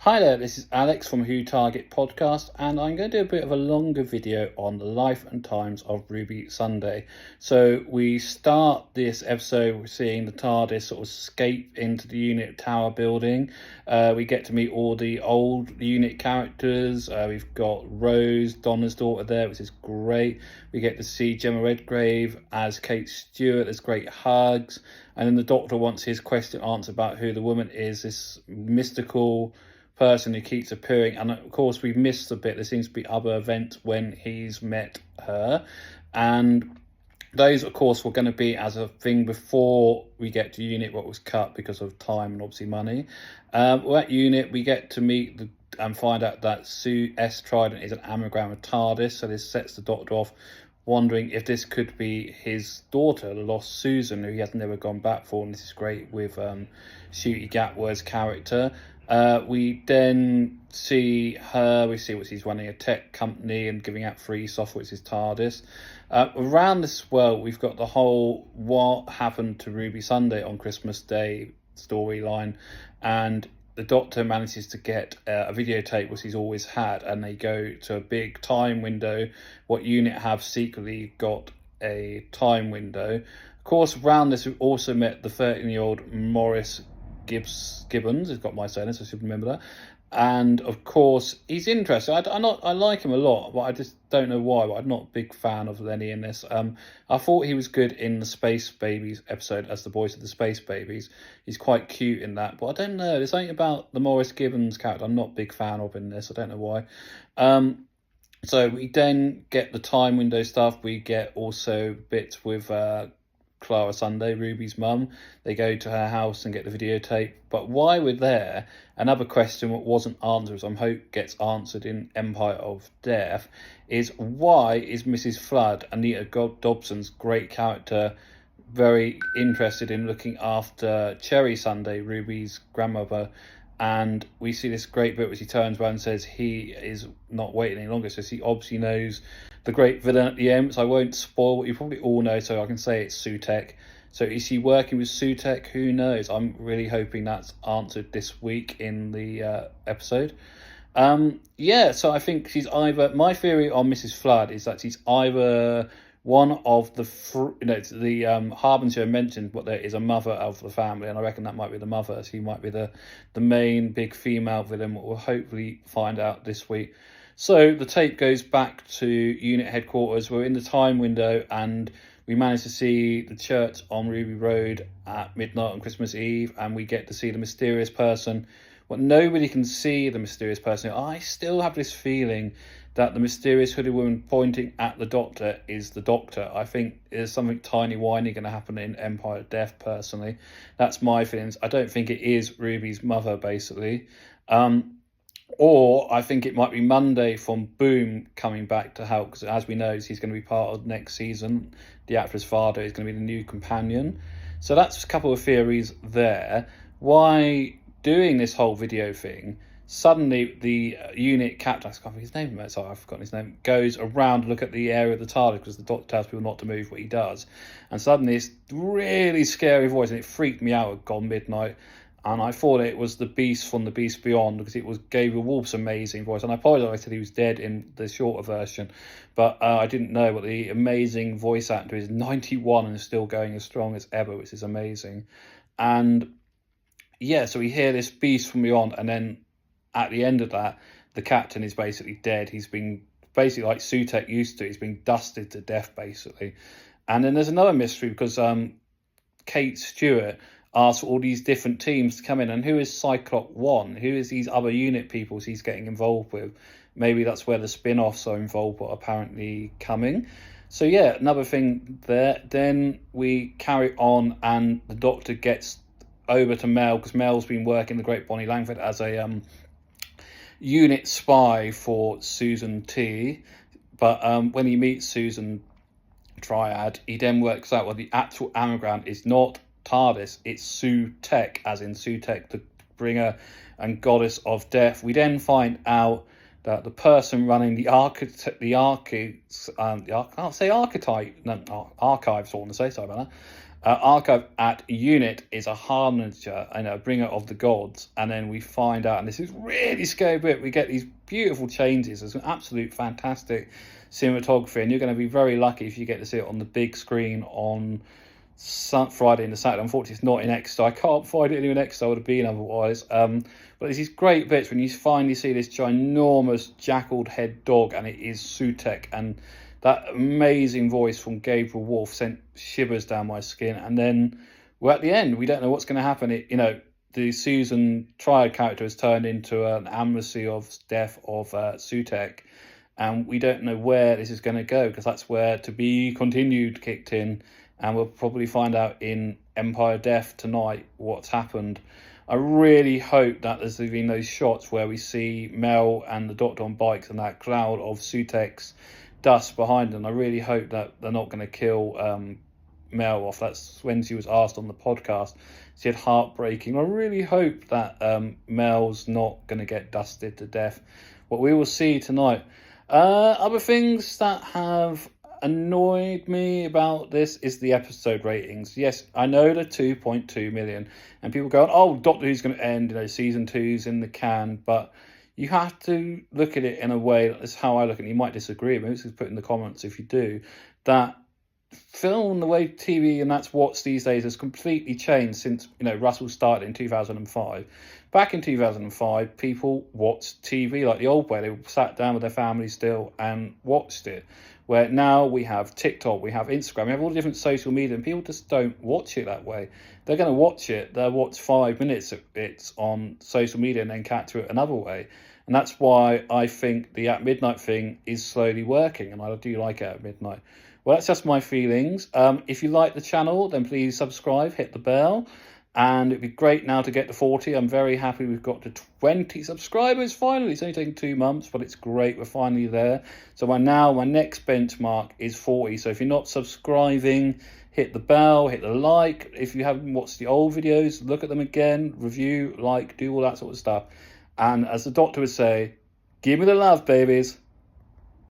Hi there, this is Alex from Who Target Podcast, and I'm going to do a bit of a longer video on the life and times of Ruby Sunday. So we start this episode with seeing the TARDIS sort of escape into the unit tower building. We get to meet all the old unit characters. We've got Rose, Donna's daughter there, which is great. We get to see Gemma Redgrave as Kate Stewart. There's great hugs. And then the Doctor wants his question answered about who the woman is, this mystical person who keeps appearing, and of course we've missed a bit. There seems to be other events when he's met her, and those of course were going to be as a thing before we get to unit what was cut because of time and obviously money. At unit we get to meet and find out that Sue S. Trident is an anagram of TARDIS, so this sets the Doctor off wondering if this could be his daughter, the lost Susan, who he has never gone back for, and this is great with Ncuti Gatwa's character. We then see her, we see what she's running a tech company and giving out free software, which is TARDIS. Around this world, we've got the whole what happened to Ruby Sunday on Christmas Day storyline, and the Doctor manages to get a videotape, which he's always had, and they go to a big time window. What unit have secretly got a time window. Of course, around this, we've also met the 13-year-old Morris Gibbons. He's got my surname, so I should remember that. And of course, he's interesting. I like him a lot, but I just don't know why. But I'm not a big fan of Lenny in this. I thought he was good in the Space Babies episode as the voice of the Space Babies. He's quite cute in that, but I don't know. There's something about the Morris Gibbons character I'm not a big fan of in this. I don't know why. So we then get the time window stuff. We get also bits with Clara Sunday, Ruby's mum. They go to her house and get the videotape. But why we're there, another question that wasn't answered, I hope gets answered in Empire of Death, is why is Mrs. Flood, Anita Dobson's great character, very interested in looking after Cherry Sunday, Ruby's grandmother? And we see this great bit where she turns around and says he is not waiting any longer. So she obviously knows the great villain at the end. So I won't spoil what you probably all know, so I can say it's Sutekh. So is she working with Sutekh? Who knows? I'm really hoping that's answered this week in the episode. So I think she's either, my theory on Mrs. Flood is that she's either one of the Harbinger mentioned what there is a mother of the family, and I reckon that might be the mother. She might be the main big female villain. We'll hopefully find out this week. So the tape goes back to unit headquarters. We're in the time window, and we manage to see the church on Ruby Road at midnight on Christmas Eve, and we get to see the mysterious person. Well, nobody can see the mysterious person. I still have this feeling that the mysterious hooded woman pointing at the Doctor is the Doctor. I think there's something tiny-whiny going to happen in Empire of Death, personally. That's my feelings. I don't think it is Ruby's mother, basically. Or I think it might be Monday from Boom coming back to help, because as we know, he's going to be part of next season. The actress father is going to be the new companion. So that's a couple of theories there. Why doing this whole video thing, suddenly the unit captain, I can't think his name, sorry, I've forgotten his name, goes around to look at the area of the TARDIS because the Doctor tells people not to move, what he does. And suddenly this really scary voice, and it freaked me out at gone midnight. And I thought it was the Beast from the Beast Beyond, because it was Gabriel Wolf's amazing voice. And I apologise, I said he was dead in the shorter version, but I didn't know. But the amazing voice actor is 91 and is still going as strong as ever, which is amazing. And yeah, so we hear this Beast from Beyond, and then at the end of that, the captain is basically dead. He's been basically like Sutekh used to. He's been dusted to death, basically. And then there's another mystery, because Kate Stewart asked all these different teams to come in, and who is Cyclops 1? Who is these other unit people he's getting involved with? Maybe that's where the spin-offs are involved, but apparently coming. So yeah, another thing there. Then we carry on, and the Doctor gets over to Mel, because Mel's been working the Great Bonnie Langford as a unit spy for Susan T. But when he meets Susan Triad, he then works out, well, the actual anagram is not TARDIS, it's Sutekh, as in Sutekh, the bringer and goddess of death. We then find out that the person running the archives, I can't say archetype, no, archives, I want to say, sorry about Archive at Unit is a harmonger and a bringer of the gods, and then we find out, and this is really scary bit, we get these beautiful changes. There's an absolute fantastic cinematography, and you're going to be very lucky if you get to see it on the big screen on Friday and the Saturday. Unfortunately, it's not in Exeter. I can't find it in Exeter. I would have been otherwise. But there's these great bits when you finally see this ginormous jackaled head dog, and it is Sutek, and that amazing voice from Gabriel Wolf sent shivers down my skin. And then we're at the end. We don't know what's going to happen. The Susan Triad character has turned into an amnesty of death of Sutek, and we don't know where this is going to go, because that's where To Be Continued kicked in, and we'll probably find out in Empire Death tonight what's happened. I really hope that there's been those shots where we see Mel and the Doctor on bikes and that cloud of Sutek's dust behind them. I really hope that they're not going to kill Mel off. That's when she was asked on the podcast. She had heartbreaking. I really hope that Mel's not going to get dusted to death. What we will see tonight. Other things that have annoyed me about this is the episode ratings. Yes, I know they're 2.2 million, and people go, "Oh, Doctor Who's going to end. Season 2's in the can," but you have to look at it in a way, that's how I look at it. You might disagree, maybe just put in the comments if you do, that film, the way TV and that's what's these days, has completely changed since Russell started in 2005. Back in 2005, people watched TV like the old way. They sat down with their family still and watched it. Where now we have TikTok, we have Instagram, we have all the different social media, and people just don't watch it that way. They're going to watch it, they'll watch 5 minutes of it on social media and then catch it another way. And that's why I think the At Midnight thing is slowly working, and I do like it at midnight. Well, that's just my feelings. If you like the channel, then please subscribe, hit the bell. And it'd be great now to get to 40. I'm very happy we've got to 20 subscribers finally. It's only taken 2 months, but it's great. We're finally there. So my next benchmark is 40. So if you're not subscribing, hit the bell, hit the like. If you haven't watched the old videos, look at them again, review, like, do all that sort of stuff. And as the Doctor would say, give me the love, babies.